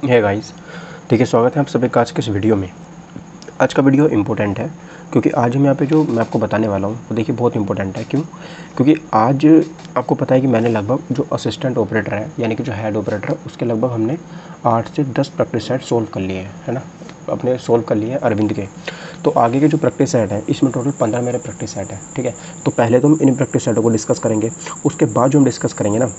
है गाइस, देखिए स्वागत है आप सभी का आज के इस वीडियो में। आज का वीडियो इम्पोर्टेंट है क्योंकि आज हम यहाँ पे जो मैं आपको बताने वाला हूँ वो देखिए बहुत इंपॉर्टेंट है। क्यों? क्योंकि आज आपको पता है कि मैंने लगभग जो असिस्टेंट ऑपरेटर है यानी कि जो हेड ऑपरेटर है उसके लगभग हमने 8 से 10 प्रैक्टिस सेट सोल्व कर लिए हैं, है ना, अपने सोल्व कर लिए हैं अरविंद के। तो आगे के जो प्रैक्टिस सेट है इसमें टोटल 15 मेरे प्रैक्टिस सेट है, ठीक है। तो पहले तो हम इन प्रैक्टिस सेटों को डिस्कस करेंगे, उसके बाद जो हम डिस्कस करेंगे ना,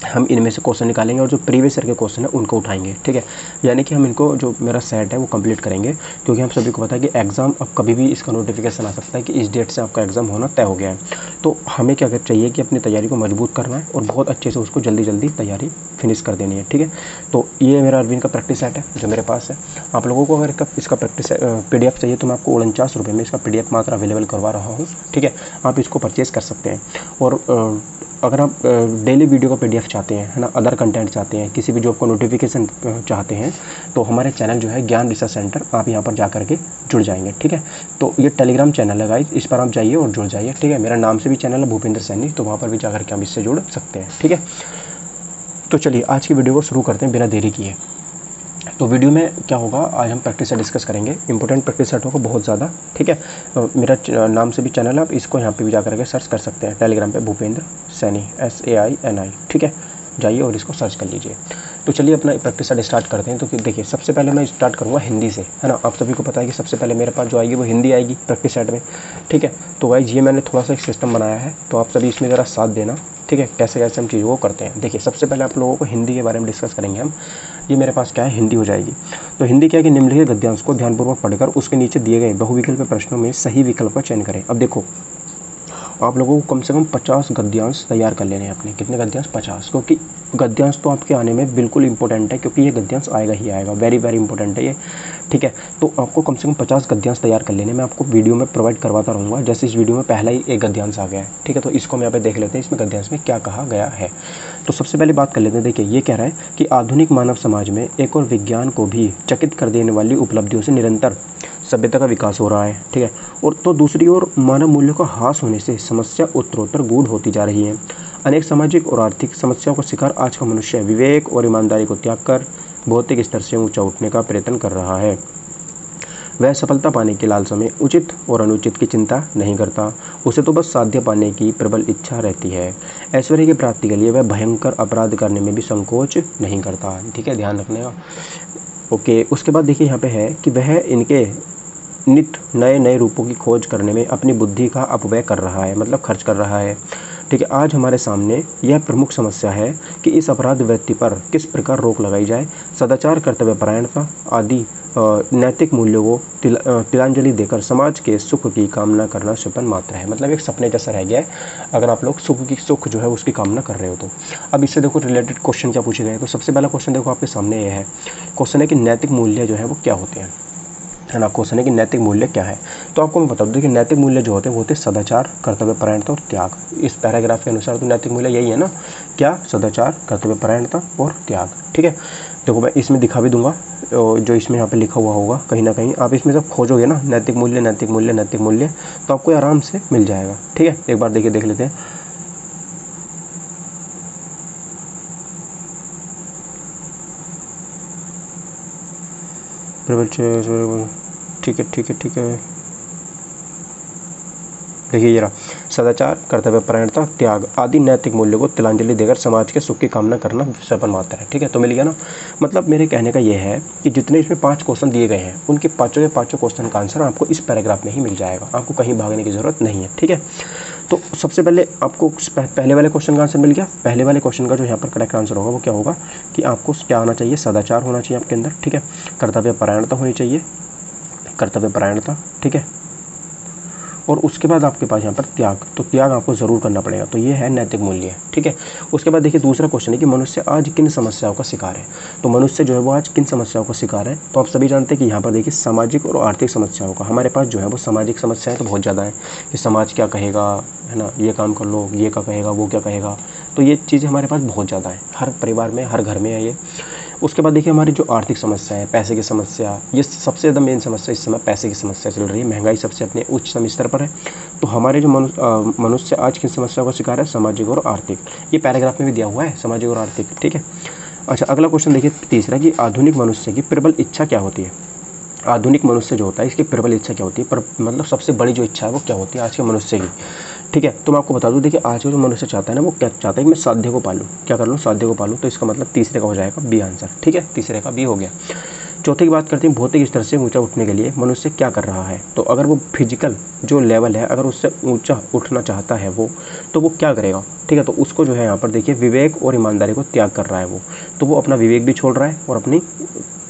हम इनमें से क्वेश्चन निकालेंगे और जो प्रीवियस ईयर के क्वेश्चन है उनको उठाएंगे, ठीक है। यानी कि हम इनको जो मेरा सेट है वो कंप्लीट करेंगे, क्योंकि हम सभी को पता है कि एग्ज़ाम अब कभी भी इसका नोटिफिकेशन आ सकता है कि इस डेट से आपका एग्ज़ाम होना तय हो गया है। तो हमें क्या चाहिए कि अपनी तैयारी को मजबूत करना है और बहुत अच्छे से उसको जल्दी जल्दी तैयारी फिनिश कर देनी है, ठीक है। तो ये मेरा अरविंद का प्रैक्टिस सेट है जो मेरे पास है। आप लोगों को अगर इसका प्रैक्टिस PDF चाहिए तो मैं आपको 49 रुपये में इसका PDF मात्र अवेलेबल करवा रहा हूँ, ठीक है। आप इसको परचेज़ कर सकते हैं। और अगर आप डेली वीडियो का PDF चाहते हैं, है ना, अदर कंटेंट चाहते हैं, किसी भी जॉब को नोटिफिकेशन चाहते हैं, तो हमारे चैनल जो है ज्ञान रिसर्च सेंटर, आप यहाँ पर जा करके जुड़ जाएंगे, ठीक है। तो ये टेलीग्राम चैनल है गाइस, इस पर आप जाइए और जुड़ जाइए, ठीक है। मेरा नाम से भी चैनल है भूपेंद्र सैनी, तो वहाँ पर भी जा करके हम इससे जुड़ सकते हैं, ठीक है। तो चलिए आज की वीडियो को शुरू करते हैं बिना देरी किए। तो वीडियो में क्या होगा, आज हम प्रैक्टिस सेट डिस्कस करेंगे, इंपॉर्टेंट प्रैक्टिस सेट होगा बहुत ज़्यादा, ठीक है। मेरा नाम से भी चैनल है, आप इसको यहाँ पे भी जा करके सर्च कर सकते हैं टेलीग्राम पे, भूपेंद्र सैनी SAINI, ठीक है। जाइए और इसको सर्च कर लीजिए। तो चलिए अपना प्रैक्टिस सेट स्टार्ट करते हैं। तो देखिए सबसे पहले मैं स्टार्ट करूँगा हिंदी से, है ना। आप सभी को पता है कि सबसे पहले मेरे पास जो आएगी वो हिंदी आएगी प्रैक्टिस सेट में, ठीक है। तो गाइस ये मैंने थोड़ा सा एक सिस्टम बनाया है, तो आप सभी इसमें ज़रा साथ देना, ठीक है। कैसे कैसे हम चीज़ों को करते हैं। देखिए सबसे पहले आप लोगों को हिंदी के बारे में डिस्कस करेंगे हम। ये मेरे पास क्या है, हिंदी हो जाएगी। तो हिंदी क्या है कि निम्नलिखित गद्यांश को ध्यानपूर्वक पढ़कर उसके नीचे दिए गए बहुविकल्प प्रश्नों में सही विकल्प का चयन करें। अब देखो आप लोगों को कम से कम 50 गद्यांश तैयार कर लेने हैं अपने। कितने गद्यांश? 50, क्योंकि गद्यांश तो आपके आने में बिल्कुल इंपॉर्टेंट है, क्योंकि ये गद्यांश आएगा ही आएगा, वेरी वेरी इंपॉर्टेंट है ये, ठीक है। तो आपको कम से कम 50 गद्यांश तैयार कर लेने, मैं आपको वीडियो में प्रोवाइड करवाता रहूँगा। जैसे इस वीडियो में पहला ही एक गद्यांश आ गया है, ठीक है। तो इसको हम यहाँ पे देख लेते हैं, इसमें गद्यांश में क्या कहा गया है। तो सबसे पहले बात कर लेते हैं। देखिए ये कह रहा है कि आधुनिक मानव समाज में एक और विज्ञान को भी चकित कर देने वाली उपलब्धियों से निरंतर सभ्यता का विकास हो रहा है, ठीक है। और तो दूसरी ओर मानव मूल्यों का ह्रास होने से समस्या उत्तरोत्तर गूढ़ होती जा रही है। अनेक सामाजिक और आर्थिक समस्याओं का शिकार आज का मनुष्य विवेक और ईमानदारी को त्याग कर भौतिक स्तर से ऊंचा उठने का प्रयत्न कर रहा है। वह सफलता पाने की लालसा में उचित और अनुचित की चिंता नहीं करता, उसे तो बस साध्य पाने की प्रबल इच्छा रहती है। ऐश्वर्य की प्राप्ति के लिए वह भयंकर अपराध करने में भी संकोच नहीं करता, ठीक है, ध्यान रखने का। ओके, उसके बाद देखिए यहाँ पे है कि वह इनके नित्य नए नए रूपों की खोज करने में अपनी बुद्धि का अपव्यय कर रहा है, मतलब खर्च कर रहा है, ठीक है। आज हमारे सामने यह प्रमुख समस्या है कि इस अपराध वृत्ति पर किस प्रकार रोक लगाई जाए। सदाचार, कर्तव्यपरायणता आदि नैतिक मूल्यों को तिलांजलि देकर समाज के सुख की कामना करना सपन मात्र है, मतलब एक सपने जैसा रह गया है अगर आप लोग सुख जो है उसकी कामना कर रहे हो तो। अब इससे देखो रिलेटेड क्वेश्चन क्या पूछे गए। तो सबसे पहला क्वेश्चन देखो आपके सामने ये है, क्वेश्चन है कि नैतिक मूल्य जो है वो क्या होते हैं, है ना। क्वेश्चन है कि नैतिक मूल्य क्या है। तो आपको मैं बता दूं कि नैतिक मूल्य जो होते हैं वो होते हैं सदाचार, कर्तव्यपरायणता और त्याग। इस पैराग्राफ के अनुसार तो नैतिक मूल्य यही है ना, क्या? सदाचार, कर्तव्यपरायणता और त्याग, ठीक है। देखो मैं इसमें दिखा भी दूंगा, जो इसमें यहाँ पे लिखा हुआ होगा कहीं ना कहीं आप इसमें जब खोजोगे ना नैतिक मूल्य नैतिक मूल्य नैतिक मूल्य, तो आपको आराम से मिल जाएगा, ठीक है। एक बार देखिए देख लेते हैं। ठीक है ठीक है ठीक है, देखिए ये रहा, सदाचार, कर्तव्यपरायणता, त्याग आदि नैतिक मूल्यों को तिलांजलि देकर समाज के सुख की कामना करना सफल मात्र है, ठीक है। तो मिल गया ना। मतलब मेरे कहने का ये है कि जितने इसमें 5 क्वेश्चन दिए गए हैं उनके पाँचों के पाँचों क्वेश्चन का आंसर आपको इस पैराग्राफ में ही मिल जाएगा, आपको कहीं भागने की जरूरत नहीं है, ठीक है। तो सबसे पहले आपको पहले वाले क्वेश्चन का आंसर मिल गया। पहले वाले क्वेश्चन का जो यहाँ पर करेक्ट आंसर होगा वो क्या होगा कि आपको क्या आना चाहिए, सदाचार होना चाहिए आपके अंदर, ठीक है। कर्तव्यपरायणता होनी चाहिए, कर्तव्यपरायणता, ठीक है। और उसके बाद आपके पास यहाँ पर त्याग, तो त्याग आपको ज़रूर करना पड़ेगा, तो ये है नैतिक मूल्य, ठीक है। उसके बाद देखिए दूसरा क्वेश्चन है कि मनुष्य आज किन समस्याओं का शिकार है। तो मनुष्य जो है वो आज किन समस्याओं का शिकार है। तो आप सभी जानते हैं कि यहाँ पर देखिए सामाजिक और आर्थिक समस्याओं का, हमारे पास जो है वो सामाजिक समस्याएं तो बहुत ज़्यादा है कि समाज क्या कहेगा, है ना, ये काम कर लो, ये क्या कहेगा, वो क्या कहेगा। तो ये चीज़ें हमारे पास बहुत ज़्यादा है, हर परिवार में हर घर में है ये। उसके बाद देखिए हमारी जो आर्थिक समस्या है, पैसे की समस्या, ये सबसे ज़्यादा मेन समस्या इस समय पैसे की समस्या चल रही है। महंगाई सबसे अपने उच्चतम स्तर पर है। तो हमारे जो मनुष्य आज किन समस्याओं का शिकार है, सामाजिक और आर्थिक। ये पैराग्राफ में भी दिया हुआ है, सामाजिक और आर्थिक, ठीक है। अच्छा, अगला क्वेश्चन देखिए तीसरा कि आधुनिक मनुष्य की प्रबल इच्छा क्या होती है। आधुनिक मनुष्य जो होता है इसकी प्रबल इच्छा क्या होती है, पर मतलब सबसे बड़ी जो इच्छा है वो क्या होती है आज के मनुष्य की। ठीक है, तो मैं आपको बता दूं, देखिए आज का जो मनुष्य चाहता है ना, वो क्या चाहता है कि मैं साध्य को पालूं, क्या कर लूँ, साध्य को पालूं। तो इसका मतलब तीसरे का हो जाएगा बी आंसर। ठीक है, तीसरे का बी हो गया। चौथे की बात करते हैं, भौतिक स्तर से ऊंचा उठने के लिए मनुष्य क्या कर रहा है। तो अगर वो फिजिकल जो लेवल है अगर उससे ऊंचा उठना चाहता है वो, तो वो क्या करेगा। ठीक है, तो उसको जो है यहाँ पर देखिए विवेक और ईमानदारी को त्याग कर रहा है वो, तो वो अपना विवेक भी छोड़ रहा है और अपनी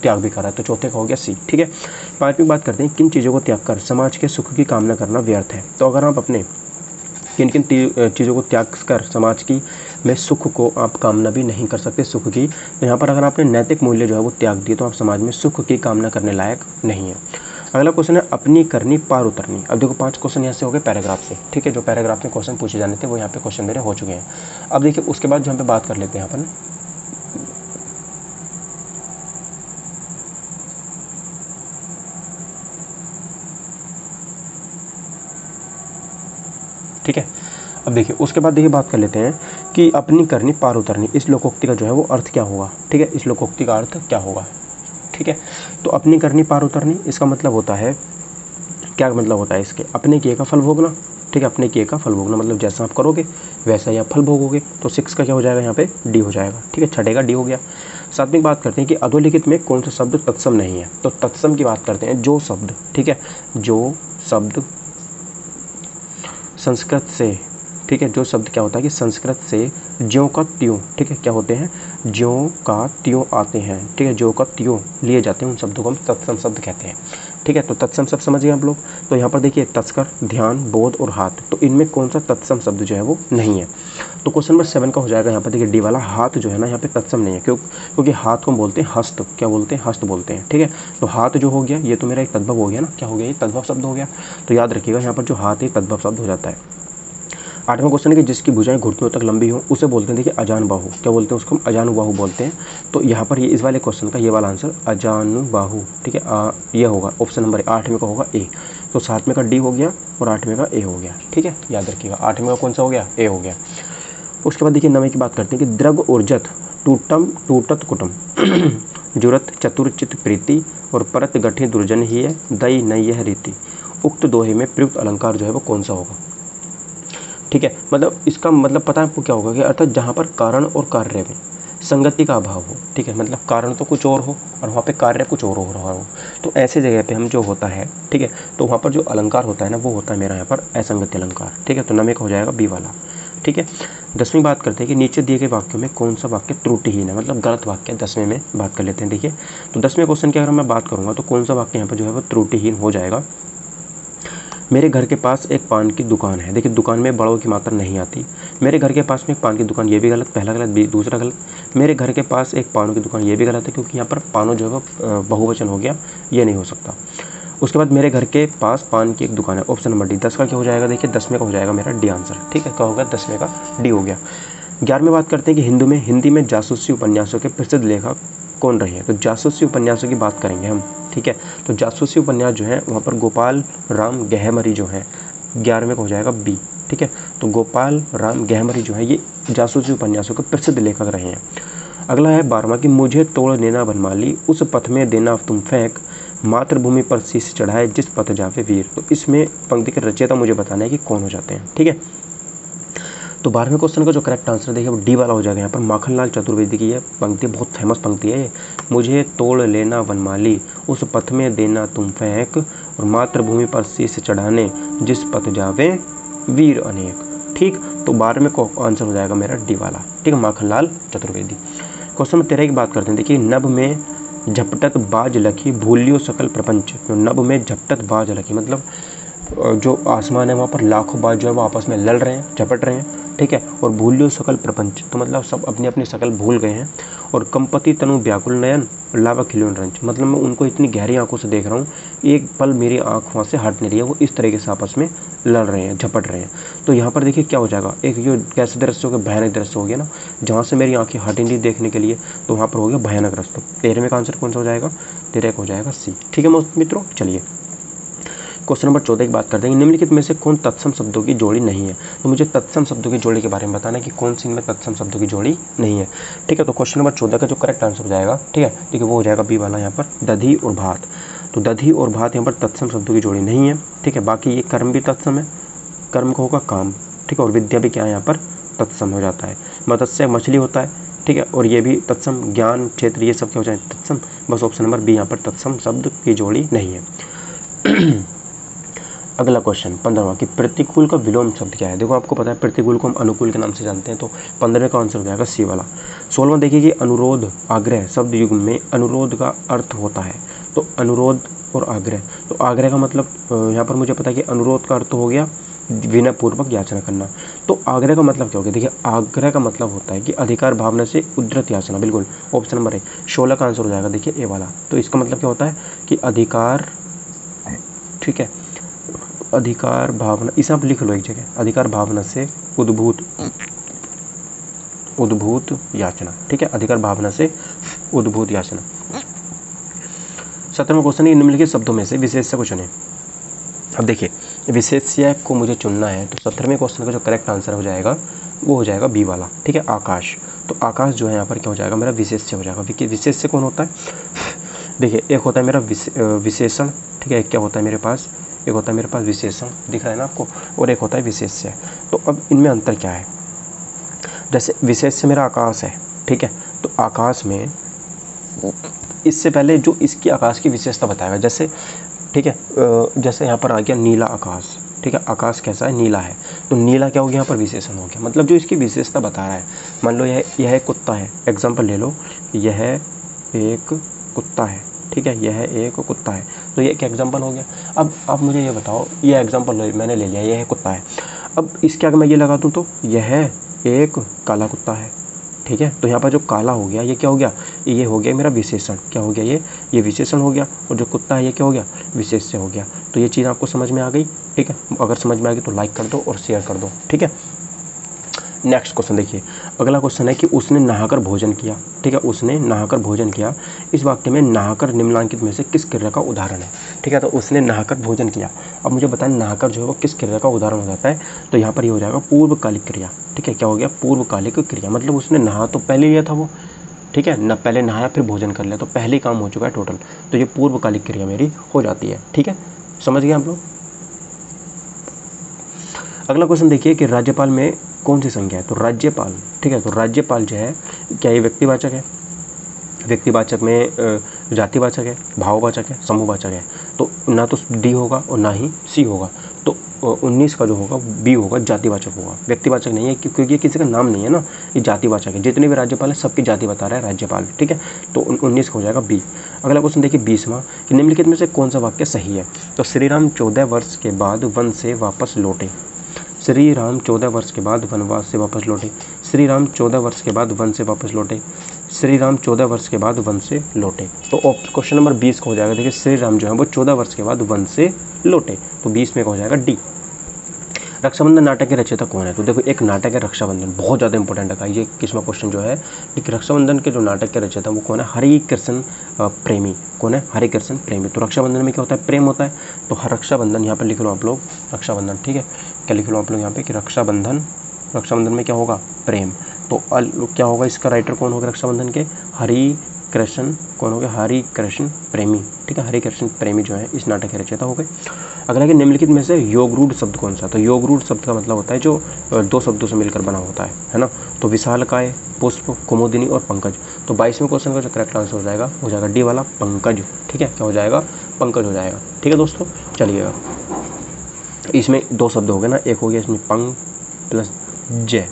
त्याग भी कर रहा है। तो चौथे का हो गया सी। ठीक है, पांचवी बात करते हैं, किन चीज़ों को त्याग कर समाज के सुख की कामना करना व्यर्थ है। तो अगर आप अपने किन किन चीज़ों को त्याग कर समाज की में सुख को आप कामना भी नहीं कर सकते सुख की, तो यहाँ पर अगर आपने नैतिक मूल्य जो है वो त्याग दिए तो आप समाज में सुख की कामना करने लायक नहीं है। अगला क्वेश्चन है, अपनी करनी पार उतरनी। अब देखो 5 क्वेश्चन यहाँ से हो गए पैराग्राफ से। ठीक है, जो पैराग्राफ में क्वेश्चन पूछे जाने थे वो यहाँ पे क्वेश्चन मेरे हो चुके हैं। अब देखिए उसके बाद जो हम पे बात कर लेते हैं यहाँ पर, ठीक है। अब देखिए उसके बाद देखिए बात कर लेते हैं कि अपनी करनी पार उतरनी, इस लोकोक्ति का जो है वो अर्थ क्या होगा। ठीक है, इस लोकोक्ति का अर्थ क्या होगा। ठीक है, तो अपनी करनी पार उतरनी इसका मतलब होता है, क्या मतलब होता है इसके, अपने किए का फल भोगना। ठीक है, अपने किए का फल भोगना मतलब जैसा आप करोगे वैसा ही आप फल भोगोगे। तो 6 का क्या हो जाएगा यहाँ पे, डी हो जाएगा। ठीक है, छठे का डी हो गया। सातवीं बात करते हैं कि अधोलिखित में कौन सा शब्द तत्सम नहीं है। तो तत्सम की बात करते हैं, जो शब्द, ठीक है, जो शब्द संस्कृत से, ठीक है, जो शब्द क्या होता है कि संस्कृत से ज्यों का त्यों, ठीक है, क्या होते हैं, ज्यों का त्यों आते हैं। ठीक है, ज्यों का त्यों लिए जाते हैं, उन शब्दों को हम तत्सम शब्द कहते हैं। ठीक है, तो तत्सम शब्द समझिए आप लोग। तो यहाँ पर देखिए तस्कर, ध्यान, बोध और हाथ, तो इनमें कौन सा तत्सम शब्द जो है वो नहीं है। तो क्वेश्चन नंबर 7 का हो जाएगा यहाँ पर देखिए डी वाला, हाथ जो है ना यहाँ पे तत्सम नहीं है। क्योंकि हाथ को हम बोलते हैं हस्त, क्या बोलते हैं, हस्त बोलते हैं। ठीक है, तो हाथ जो हो गया ये तो मेरा एक तद्भव हो गया ना, क्या हो गया, ये तद्भव शब्द हो गया। तो याद रखिएगा यहाँ पर जो हाथ है तद्भव शब्द हो जाता है। 8वां क्वेश्चन है कि जिसकी भुजाएं घुटनों तक लंबी हो उसे बोलते हैं देखिए अजानुबाहु, क्या बोलते हैं उसको, अजानुबाहु बोलते हैं। तो यहाँ पर ये इस वाले क्वेश्चन का ये वाला आंसर अजानुबाहु। ठीक है, ये होगा ऑप्शन नंबर 8 का होगा ए। तो 7वें का डी हो गया और 8वें का ए हो गया। ठीक है, याद रखिएगा 8वें का कौन सा हो गया, ए हो गया। उसके बाद देखिए 9वें की बात करते हैं कि द्रग और जथ टूटम टूटत कुटुम जुरत चतुर्चित प्रीति और परत गठे दुर्जन ही है दई नई यह रीति। उक्त दोहे में प्रयुक्त अलंकार जो है वो कौन सा होगा। ठीक है, मतलब इसका मतलब पता है आपको क्या होगा कि अर्थात जहाँ पर कारण और कार्य में संगति का अभाव हो। ठीक है, मतलब कारण तो कुछ और हो और वहाँ पे कार्य कुछ और हो रहा हो, तो ऐसे जगह पे हम जो होता है, ठीक है, तो वहाँ पर जो अलंकार होता है ना वो होता है मेरा यहाँ पर असंगति अलंकार। ठीक है, तो 9वें का हो जाएगा बी वाला। ठीक है, 10वीं बात करते हैं कि नीचे दिए गए वाक्यों में कौन सा वाक्य त्रुटिहीन है, मतलब गलत वाक्य। 10वें में बात कर लेते हैं। देखिए तो 10वें क्वेश्चन की अगर मैं बात करूँगा तो कौन सा वाक्य यहाँ पर जो है वो त्रुटिहीन हो जाएगा। मेरे घर के पास एक पान की दुकान है। देखिए दुकान में बड़ों की मात्रा नहीं आती। मेरे घर के पास में एक पान की दुकान, ये भी गलत, पहला गलत, दूसरा गलत। मेरे घर के पास एक पानों की दुकान, ये भी गलत है क्योंकि यहाँ पर पानों जो है बहुवचन हो गया, ये नहीं हो सकता। उसके बाद मेरे घर के पास पान की एक दुकान है, ऑप्शन नंबर डी। 10 का क्या हो जाएगा, देखिए 10वें का हो जाएगा मेरा डी आंसर। ठीक है, क्या होगा, 10वें का डी हो गया। 11वें बात करते हैं कि हिंदी में जासूसी उपन्यासों के प्रसिद्ध लेखक कौन रहे हैं। तो जासूसी उपन्यासों की बात करेंगे हम। ठीक है, तो जासूसी उपन्यास जो है वहाँ पर गोपाल राम गहमरी जो है, 11वें का हो जाएगा बी। ठीक है, तो गोपाल राम गहमरी जो है ये जासूसी उपन्यासों के प्रसिद्ध लेखक रहे हैं। अगला है 12वां कि मुझे तोड़ लेना बनमाली, उस पथ में देना तुम फेंक, मातृभूमि पर शीश चढ़ाए जिस पथ जावे वीर। तो इसमें पंक्ति के रचयिता मुझे बताना है कि कौन हो जाते हैं। ठीक है, तो 12वें क्वेश्चन का जो करेक्ट आंसर देखिए वो डी वाला हो जाएगा। यहाँ पर माखनलाल चतुर्वेदी की यह पंक्ति बहुत फेमस पंक्ति है ये, मुझे तोड़ लेना वनमाली, उस पथ में देना तुम फेंक, और मातृभूमि पर शीश चढ़ाने जिस पथ जावे वीर अनेक। ठीक, तो 12वें को आंसर हो जाएगा मेरा डी वाला। ठीक है, माखनलाल चतुर्वेदी। क्वेश्चन नंबर 13 की बात करते हैं। देखिए नभ में झपटत बाज लखी भूलियो सकल प्रपंच। तो नभ में झपटत बाज लखी मतलब जो आसमान है वहाँ पर लाखों बाज जो है वो आपस में लड़ रहे हैं, झपट रहे हैं। ठीक है, और भूलियो सकल प्रपंच तो मतलब सब अपनी अपनी शकल भूल गए हैं। और कंपति तनु व्याकुल नयन लावा खिलियोन रंच, मतलब मैं उनको इतनी गहरी आंखों से देख रहा हूँ, एक पल मेरी आंख वहाँ से हट नहीं रही है, वो इस तरीके से आपस में लड़ रहे हैं, झपट रहे हैं। तो यहाँ पर देखिए क्या हो जाएगा, एक जो कैसे दृश्य हो गया, भयानक दृश्य हो गया ना, जहाँ से मेरी आंखें हटी नहीं देखने के लिए, तो वहाँ पर हो गया भयानक दृश्य। 13वें का आंसर कौन सा हो जाएगा, 13 का हो जाएगा सी। ठीक है मित्रों, चलिए क्वेश्चन नंबर 14 की बात करते हैं। निम्नलिखित में से कौन तत्सम शब्दों की जोड़ी नहीं है? तो मुझे तत्सम शब्दों की जोड़ी के बारे में बताना है कि कौन सी इनमें तत्सम शब्दों की जोड़ी नहीं है। ठीक है, तो क्वेश्चन नंबर 14 का जो करेक्ट आंसर हो जाएगा, ठीक है, ठीक है, वो हो जाएगा बी वाला यहाँ पर, दधी और भात। तो दधी और भात यहाँ पर तत्सम शब्दों की जोड़ी नहीं है। ठीक है, बाकी ये कर्म भी तत्सम है, कर्म को होगा काम, ठीक है, और विद्या भी क्या है यहाँ पर तत्सम हो जाता है। मत्स्य मछली होता है, ठीक है, और ये भी तत्सम, ज्ञान क्षेत्र ये सब क्या हो जाए तत्सम। बस ऑप्शन नंबर बी यहाँ पर तत्सम शब्द की जोड़ी नहीं है। अगला क्वेश्चन 15वां कि प्रतिकूल का विलोम शब्द क्या है? देखो आपको पता है प्रतिकूल को हम अनुकूल के नाम से जानते हैं, तो 15वें का आंसर हो जाएगा सी वाला। 16वां देखिए कि अनुरोध आग्रह शब्द युग में अनुरोध का अर्थ होता है। तो अनुरोध और आग्रह, तो आग्रह का मतलब यहाँ पर मुझे पता है कि अनुरोध का अर्थ हो गया विनय पूर्वक याचना करना। तो आग्रह का मतलब क्या हो गया? देखिए आग्रह का मतलब होता है कि अधिकार भावना से उद्धृत याचना, बिल्कुल ऑप्शन नंबर ए 16 का आंसर हो जाएगा देखिए ए वाला। तो इसका मतलब क्या होता है कि अधिकार, ठीक है, अधिकार भावना, इसे आप लिख लो एक जगह, अधिकार भावना से उद्भूत याचना, ठीक है, अधिकार भावना से उद्भूत याचना। 17वां क्वेश्चन है निम्नलिखित शब्दों में से विशेष्य को चुनें। अब देखिए विशेष्य को मुझे चुनना है, तो 17वें क्वेश्चन का जो करेक्ट आंसर हो जाएगा वो हो जाएगा बी वाला, ठीक है, आकाश। तो आकाश जो है यहाँ पर क्या हो जाएगा, मेरा विशेष्य हो जाएगा। विशेष्य कौन होता है? देखिए एक होता है मेरा विशेषण, ठीक है, क्या होता है मेरे पास, एक होता है मेरे पास विशेषण दिख रहा है ना आपको, और एक होता है विशेष्य। तो अब इनमें अंतर क्या है? जैसे विशेष्य मेरा आकाश है, ठीक है, तो आकाश में इससे पहले जो इसकी आकाश की विशेषता बताएगा, जैसे ठीक है, जैसे यहाँ पर आ गया नीला आकाश, ठीक है, आकाश कैसा है, नीला है, तो नीला क्या हो गया यहाँ पर विशेषण हो गया, मतलब जो इसकी विशेषता बता रहा है। मान लो यह एक कुत्ता है, एग्जाम्पल ले लो, यह एक कुत्ता है, ठीक है, यह एक कुत्ता है, तो ये एक एग्जाम्पल हो गया। अब आप मुझे ये बताओ, ये एग्जाम्पल मैंने ले लिया, यह कुत्ता है, अब इसके आगे मैं ये लगा दूँ तो यह एक काला कुत्ता है, ठीक है, तो यहाँ पर जो काला हो गया ये क्या हो गया, ये हो गया मेरा विशेषण, क्या हो गया, ये विशेषण हो गया, और जो कुत्ता है ये क्या हो गया, विशेष्य हो गया। तो ये चीज़ आपको समझ में आ गई, ठीक है, अगर समझ में आ गई तो लाइक कर दो और शेयर कर दो, ठीक है। नेक्स्ट क्वेश्चन देखिए, अगला क्वेश्चन है कि उसने नहाकर भोजन किया, ठीक है, उसने नहाकर भोजन किया। इस वाक्य में नहाकर निम्नलिखित में से किस क्रिया का उदाहरण है? ठीक है, तो उसने नहाकर भोजन किया। अब मुझे बताएं नहाकर जो है वो किस क्रिया का उदाहरण हो जाता है? तो यहाँ पर ये हो जाएगा पूर्वकालिक क्रिया, ठीक है, क्या हो गया, पूर्वकालिक क्रिया, मतलब उसने नहा तो पहले लिया था वो, ठीक है ना, पहले नहाया फिर भोजन कर लिया, तो पहले काम हो चुका है टोटल, तो ये पूर्वकालिक क्रिया मेरी हो जाती है, ठीक है, समझ गए आप लोग। अगला क्वेश्चन देखिए कि राज्यपाल में कौन सी संख्या है? तो राज्यपाल, ठीक है, तो राज्यपाल जो है क्या ये व्यक्तिवाचक है? व्यक्तिवाचक में जातिवाचक है, भाववाचक है, समूहवाचक है, तो ना तो डी होगा और ना ही सी होगा। तो 19 का जो होगा बी होगा, जातिवाचक होगा, व्यक्तिवाचक नहीं है, क्योंकि ये किसी का नाम नहीं है ना, ये जातिवाचक है। जितने भी राज्यपाल है सबकी जाति बता रहा है राज्यपाल, ठीक है, तो 19 का हो जाएगा बी। अगला क्वेश्चन देखिए 20वां कि निम्नलिखित में से कौन सा वाक्य सही है? तो श्री राम 14 वर्ष के बाद वन से वापस लौटे। श्री राम 14 वर्ष के बाद वनवास से वापस लौटे। श्री राम 14 वर्ष के बाद वन से वापस लौटे। श्री राम 14 वर्ष के बाद वन से लौटे। तो क्वेश्चन नंबर 20 का हो जाएगा, देखिए श्री राम जो है वो 14 वर्ष के बाद वन से लौटे, तो 20 में का हो जाएगा डी। रक्षाबंधन नाटक के रचयिता कौन है? तो देखो एक नाटक है रक्षाबंधन, बहुत ज़्यादा इंपॉर्टेंट है, ये किस्मा क्वेश्चन जो है कि रक्षाबंधन के जो नाटक के रचयिता वो कौन है? हरिकृष्ण प्रेमी। कौन है? हरिकृष्ण प्रेमी। तो रक्षाबंधन में क्या होता है? प्रेम होता है, तो रक्षाबंधन यहाँ पर लिख लो आप लोग, रक्षाबंधन, ठीक है, क्या लिख लो आप लोग यहाँ पे कि रक्षाबंधन में क्या होगा? प्रेम। तो क्या होगा, इसका राइटर कौन होगा रक्षाबंधन के? हरिकृष्ण, कौन हो गया? हरिकृष्ण प्रेमी, ठीक है, हरिकृष्ण प्रेमी जो है इस नाटक के रचयिता हो गए। अगला कि निम्नलिखित में से योगरूढ़ शब्द कौन सा? तो योगरूढ़ शब्द का मतलब होता है जो दो शब्दों से मिलकर बना होता है ना। तो विशालकाय, पुष्प, कुमुदिनी और पंकज। तो 22वें क्वेश्चन का जो करेक्ट आंसर हो जाएगा डी वाला, पंकज, ठीक है, क्या हो जाएगा? पंकज हो जाएगा, ठीक है दोस्तों। चलिएगा, इसमें दो शब्द हो गए ना, एक हो गया इसमें पंग प्लस जय,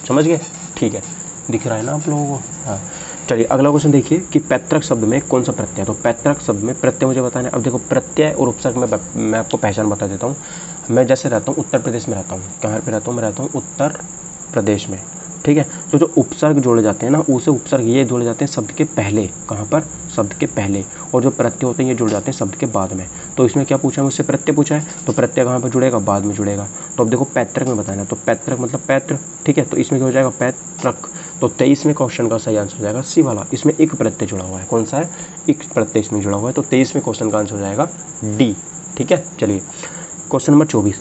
समझ गए, ठीक है, दिख रहा है ना आप लोगों को? हाँ, चलिए अगला क्वेश्चन देखिए कि पैतृक शब्द में कौन सा प्रत्यय है? तो पैतृक शब्द में प्रत्यय मुझे बताना है। अब देखो प्रत्यय और उपसर्ग में मैं आपको पहचान बता देता हूँ। मैं जैसे रहता हूँ उत्तर प्रदेश में रहता हूँ, कहाँ पे रहता हूँ? मैं रहता हूँ उत्तर प्रदेश में, ठीक है। तो जो उपसर्ग जोड़े जाते हैं ना, उसे उपसर्ग ये जोड़े जाते हैं शब्द के पहले, कहाँ पर? शब्द के पहले, और जो प्रत्यय होते हैं ये जुड़ जाते हैं शब्द के बाद में। तो इसमें क्या पूछा है मुझसे? प्रत्यय पूछा है, तो प्रत्यय कहाँ पर जुड़ेगा? बाद में जुड़ेगा। तो अब देखो पैतृक में बताना है, तो पैतृक मतलब पैतृ, ठीक है, तो इसमें क्या हो जाएगा? पैतृक। तो 23वें क्वेश्चन का सही आंसर हो जाएगा सी वाला, इसमें एक प्रत्यय जुड़ा हुआ है। कौन सा है? एक प्रत्यय इसमें जुड़ा हुआ है, तो 23वें क्वेश्चन का आंसर हो जाएगा डी, ठीक है। चलिए क्वेश्चन नंबर 24,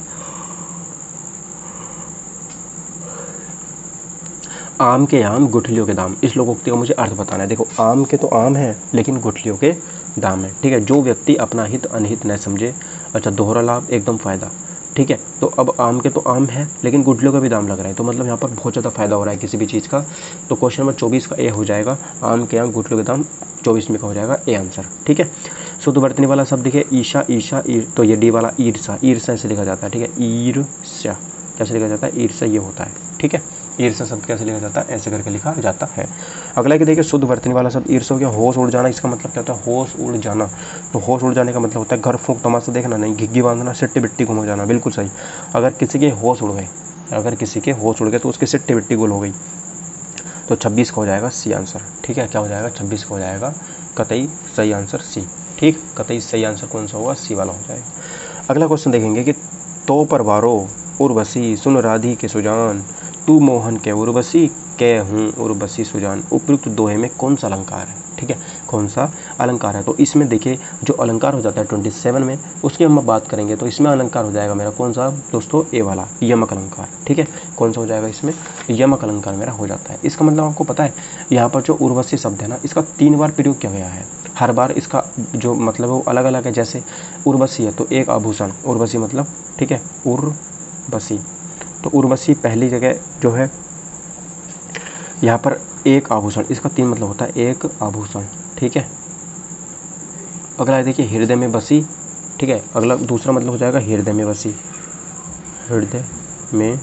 आम के आम गुठलियों के दाम, इस लोकोक्ति का मुझे अर्थ बताना है। देखो आम के तो आम है लेकिन गुठलियों के दाम है, ठीक है। जो व्यक्ति अपना हित अनहित न समझे, अच्छा दोहरा लाभ एकदम फायदा, ठीक है। तो अब आम के तो आम है लेकिन गुठलियों का भी दाम लग रहा है, तो मतलब यहाँ पर बहुत ज़्यादा फायदा हो रहा है किसी भी चीज़ का। तो क्वेश्चन नंबर 24 का ए हो जाएगा, आम के आम गुठलियों के दाम, 24 में का हो जाएगा ए आंसर, ठीक है। शुद्ध वर्तनी वाला शब्द देखिए ईशा, ईशा तो ये डी वाला ईर्षा, ईर्षा से लिखा जाता है, ठीक है। ईर्ष्या कैसे लिखा जाता है, ईर्षा ये होता है, ठीक है। ईर्षा शब्द कैसे लिखा जाता है, ऐसे करके लिखा जाता है। अगला कि देखिए शुद्ध वर्तनी वाला शब्द ईर्षा हो गया, होश उड़ जाना, इसका मतलब क्या होता है, होश उड़ जाना। तो होश उड़ जाने का मतलब होता है घर फूंक तमाशा देखना नहीं, घिग्गी बांधना, सिट्टी बिट्टी गुम हो जाना, बिल्कुल सही। अगर किसी के होश उड़ गए, अगर किसी के होश उड़ गए तो उसकी सिट्टी बिट्टी गुल हो गई, तो 26 का हो जाएगा सी आंसर, ठीक है। क्या हो जाएगा, 26 का हो जाएगा कतई सही आंसर सी, ठीक। कतई सही आंसर कौन सा होगा, सी वाला हो जाएगा। अगला क्वेश्चन देखेंगे कि तो परवारो उर्वशी सुन राधी के सुजान, तू मोहन के उर्वशी कै हूँ उर्वशी सुजान, उपयुक्त दोहे में कौन सा अलंकार है, ठीक है, कौन सा अलंकार है। तो इसमें देखिए जो अलंकार हो जाता है 27 में, उसकी हम बात करेंगे। तो इसमें अलंकार हो जाएगा मेरा कौन सा दोस्तों, ए वाला यमक अलंकार, ठीक है। कौन सा हो जाएगा इसमें, यमक अलंकार मेरा हो जाता है। इसका मतलब आपको पता है यहाँ पर जो उर्वशी शब्द है ना, इसका 3 बार प्रयोग किया गया है, हर बार इसका जो मतलब है वो अलग अलग है। जैसे उर्वशी है तो एक आभूषण, उर्वशी मतलब, ठीक है, उर्वशी, तो उर्वशी पहली जगह जो है यहाँ पर एक आभूषण, इसका 3 मतलब होता है एक आभूषण, ठीक है। अगला देखिए हृदय में बसी, ठीक है, अगला दूसरा मतलब हो जाएगा हृदय में बसी, हृदय में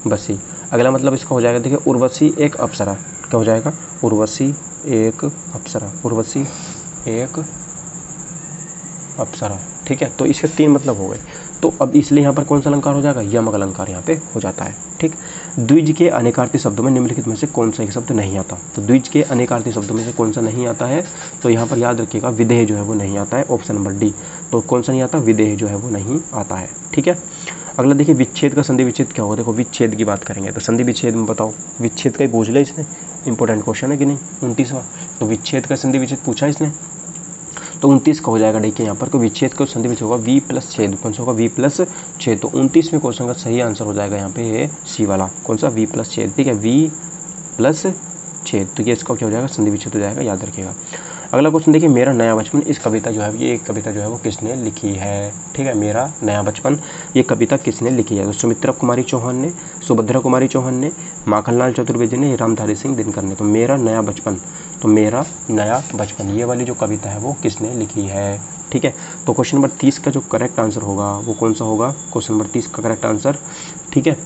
बसी। अगला मतलब इसका हो जाएगा देखिए उर्वशी एक अप्सरा, क्या हो जाएगा, उर्वशी एक अप्सरा, उर्वशी एक अप्सरा, ठीक है। तो इसके 3 मतलब हो गए। तो अब इसलिए यहाँ पर कौन सा अलंकार हो जाएगा, यमक अलंकार यहाँ पे हो जाता है, ठीक। द्विज के अनेकार्थी शब्दों में निम्नलिखित में से कौन सा एक शब्द नहीं आता। तो द्विज के अनेकार्थी शब्दों में से कौन सा नहीं आता है, तो यहाँ पर याद रखिएगा विदेह जो है वो नहीं आता है, ऑप्शन नंबर डी। तो कौन सा नहीं आता, विदेह जो है वो नहीं आता है, ठीक है। अगला देखिए विच्छेद का संधि विच्छेद क्या होगा। देखो विच्छेद की बात करेंगे तो संधि विच्छेद में बताओ, विच्छेद का ही पूछ लिया इसने, इंपॉर्टेंट क्वेश्चन है कि नहीं, 29वां। तो विच्छेद का संधि विच्छेद पूछा इसने, तो 29 का हो जाएगा। देखिए यहाँ पर कोई विच्छेद का संधि विच्छेद होगा वी प्लस छेद, कौन सा होगा, वी प्लस छेद। तो 29वें क्वेश्चन का सही आंसर हो जाएगा यहाँ पे सी वाला, कौन सा, वी प्लस छेद, ठीक है, वी प्लस छेद। तो ये इसका क्या हो जाएगा, संधि विच्छेद हो जाएगा, याद रखिएगा। अगला क्वेश्चन देखिए मेरा नया बचपन, इस कविता जो है ये एक कविता जो है वो किसने लिखी है, ठीक है। मेरा नया बचपन ये कविता किसने लिखी है, तो सुमित्रा कुमारी चौहान ने, सुभद्रा कुमारी चौहान ने, माखनलाल चतुर्वेदी ने, रामधारी सिंह दिनकर ने। तो मेरा नया बचपन, तो मेरा नया बचपन ये वाली जो कविता है वो किसने लिखी है, ठीक है। तो क्वेश्चन नंबर 30 का जो करेक्ट आंसर होगा वो कौन सा होगा, क्वेश्चन नंबर 30 का करेक्ट आंसर, ठीक है,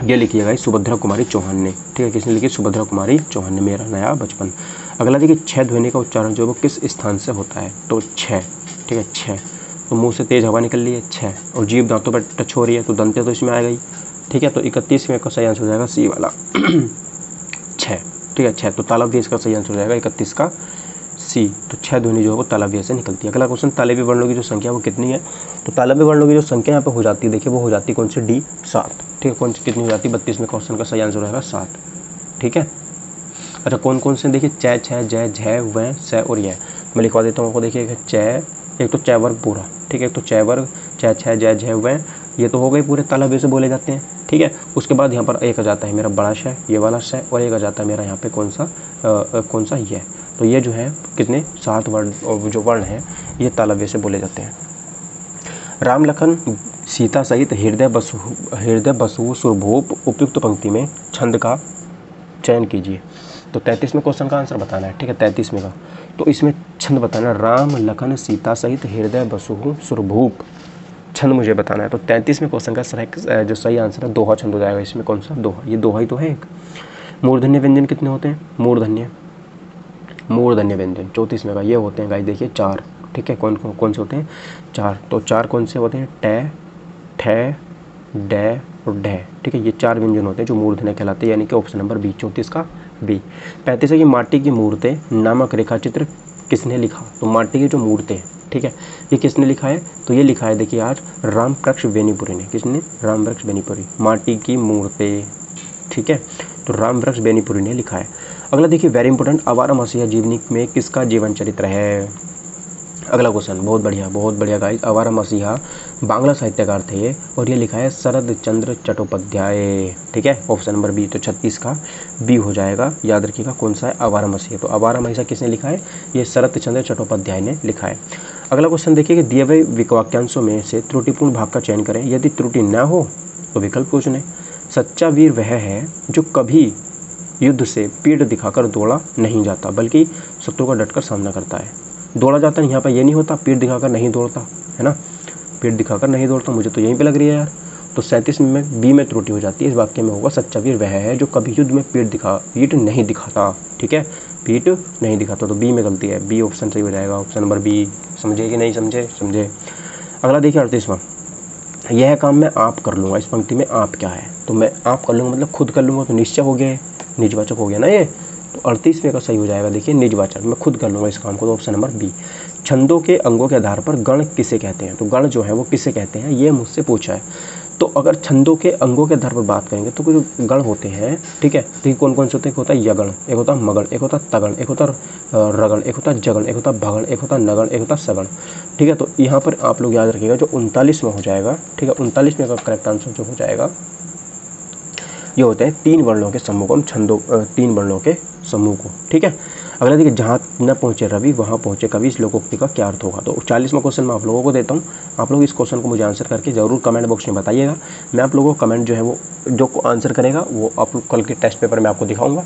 ये लिखिएगा सुभद्रा कुमारी चौहान ने, ठीक है। किसने लिखी, सुभद्रा कुमारी चौहान ने, मेरा नया बचपन। अगला देखिए छह ध्वनि का उच्चारण जो वो किस स्थान से होता है, तो छः, ठीक है, छः। तो मुंह से तेज हवा निकल रही है, छः, और जीभ दांतों पर टच हो रही है तो दंते तो इसमें आ गई, ठीक है। तो 31 का सही आंसर हो जाएगा सी वाला छः, ठीक है, छः। तो तालव्य इसका सही आंसर हो जाएगा 31 का सी। तो छह ध्वनि जो है वो तालव्य से निकलती है। अगला क्वेश्चन तालव्य वर्णों की जो संख्या वो कितनी है, तो तालव्य वर्णों की जो संख्या यहाँ पे हो जाती है देखिए वो हो जाती है कौन सी, डी 7, ठीक है। कौन सी कितनी हो जाती है, 32 में क्वेश्चन का सही आंसर हो जाएगा 7, ठीक है। अच्छा कौन कौन से देखिए च, छ, जय, झ, व, स और यह, मैं लिखवा देता हूँ आपको। देखिए च, एक तो च वर्ग पूरा, ठीक है, एक तो च वर्ग, च, छ, जय, झ, व, ये तो हो गए पूरे तालव्य से बोले जाते हैं, ठीक है। उसके बाद यहाँ पर एक आ जाता है मेरा बड़ा श, ये वाला श, और एक आ जाता है मेरा यहाँ पे कौन सा यह। तो ये जो है कितने 7 वर्ण जो वर्ण हैं ये तालव्य से बोले जाते हैं। राम लखन सीता सहित हृदय बसु सुरभूप, उपयुक्त पंक्ति में छंद का चयन कीजिए। तो 33 में क्वेश्चन का आंसर बताना है, ठीक है, 33 में का। तो इसमें छंद बताना है, राम लखन सीता सहित हृदय बसु सुरभूप, छंद मुझे बताना है। तो 33 में क्वेश्चन का जो सही आंसर है दोहा छंद हो जाएगा। इसमें कौन सा दोहा, ये दोहा ही तो है एक। मूर्धन्य व्यंजन कितने होते हैं, मूर्धन्य व्यंजन 34 में का ये होते हैं गाइस, देखिए 4, ठीक है। कौन से होते हैं, 4। तो 4 कौन से होते हैं, ट, ठ, ड और ढ, ठीक है। ये 4 व्यंजन होते हैं जो मूर्धन्य कहलाते हैं, यानी कि ऑप्शन नंबर बी, 34 का बी। 35 है कि माटी की मूर्तें नामक रेखाचित्र किसने लिखा। तो माटी की जो मूर्तें, ठीक है, ये किसने लिखा है, तो ये लिखा है देखिए आज रामवृक्ष बेनीपुरी ने। किसने, रामवृक्ष बेनीपुरी, माटी की मूर्तें, ठीक है। तो रामवृक्ष बेनीपुरी ने लिखा है। अगला देखिए वेरी इंपॉर्टेंट, आवारा मसीहा जीवनी में किसका जीवन चरित्र है। अगला क्वेश्चन बहुत बढ़िया गाइस। आवारा मसीहा बांग्ला साहित्यकार थे और ये लिखा है शरद चंद्र चट्टोपाध्याय। ठीक है, ऑप्शन नंबर बी, तो 36 का बी हो जाएगा। याद रखिएगा कौन सा है, आवारा मसीहा। तो आवारा मसीहा किसने लिखा है, ये शरद चंद्र चट्टोपाध्याय ने लिखा है। अगला क्वेश्चन देखिए कि दिए गए वाक्यांशों में से त्रुटिपूर्ण भाग का चयन करें, यदि त्रुटि न हो तो विकल्प को चुनें। सच्चा वीर वह है जो कभी युद्ध से पीठ दिखाकर दौड़ा नहीं जाता, बल्कि शत्रु का डटकर सामना करता है। दौड़ा जाता है, यहाँ पर ये नहीं होता पीठ दिखाकर नहीं दौड़ता, है ना, पीठ दिखाकर नहीं दौड़ता, मुझे तो यहीं पे लग रही है यार। तो 37 में बी में त्रुटि हो जाती है। इस वाक्य में होगा सच्चा वीर वह है जो कभी युद्ध में पीठ नहीं दिखाता। ठीक है, पीठ नहीं दिखाता, तो बी में गलती है, बी ऑप्शन सही हो जाएगा, ऑप्शन नंबर बी। समझे कि नहीं समझे? समझे। अगला देखिए 38वां, यह काम मैं आप कर लूँगा। इस पंक्ति में आप क्या है, तो मैं आप कर लूँगा मतलब खुद कर लूँगा, तो निश्चय हो गया है, निजवाचक हो गया ना ये। तो 38वें का सही हो जाएगा, देखिए निजवाचक, मैं खुद कर लूँगा इस काम को, तो ऑप्शन नंबर बी। छंदों के अंगों के आधार पर गण किसे कहते हैं, तो गण जो है वो किसे कहते हैं, ये मुझसे पूछा है। तो अगर छंदों के अंगों के आधार पर बात करेंगे तो कुछ गण होते हैं। ठीक है, देखिए कौन कौन से होते हैं, एक होता है यगण, एक होता है मगण, एक होता है तगण, एक होता है रगण, एक होता है जगण, एक होता है भगण, एक होता है नगण, एक होता है सगण। ठीक है, तो यहाँ पर आप लोग याद रखिएगा जो 39 में हो जाएगा। ठीक है, 39 में का करेक्ट आंसर जो हो जाएगा ये होते हैं 3 वर्णों के समूह को, हम छंदों 3 वर्णों के समूह को। ठीक है, अगला देखिए जहाँ न पहुँचे रवि वहाँ पहुँचे कवि, इस लोकोक्ति का क्या अर्थ होगा। तो 40वां क्वेश्चन मैं आप लोगों को देता हूँ, आप लोग इस क्वेश्चन को मुझे आंसर करके ज़रूर कमेंट बॉक्स में बताइएगा। मैं आप लोगों को कमेंट जो है वो जो आंसर करेगा वो आप लोग कल के टेस्ट पेपर में आपको दिखाऊंगा,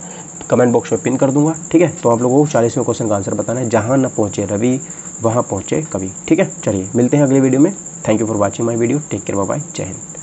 कमेंट बॉक्स में पिन कर दूंगा। ठीक है, तो आप लोगों को 40वें क्वेश्चन का आंसर बताना है, जहाँ न पहुँचे रवि वहाँ पहुँचे कवि। ठीक है, चलिए मिलते हैं अगले वीडियो में। Thank you for watching my video, take care, bye bye, जय हिंद।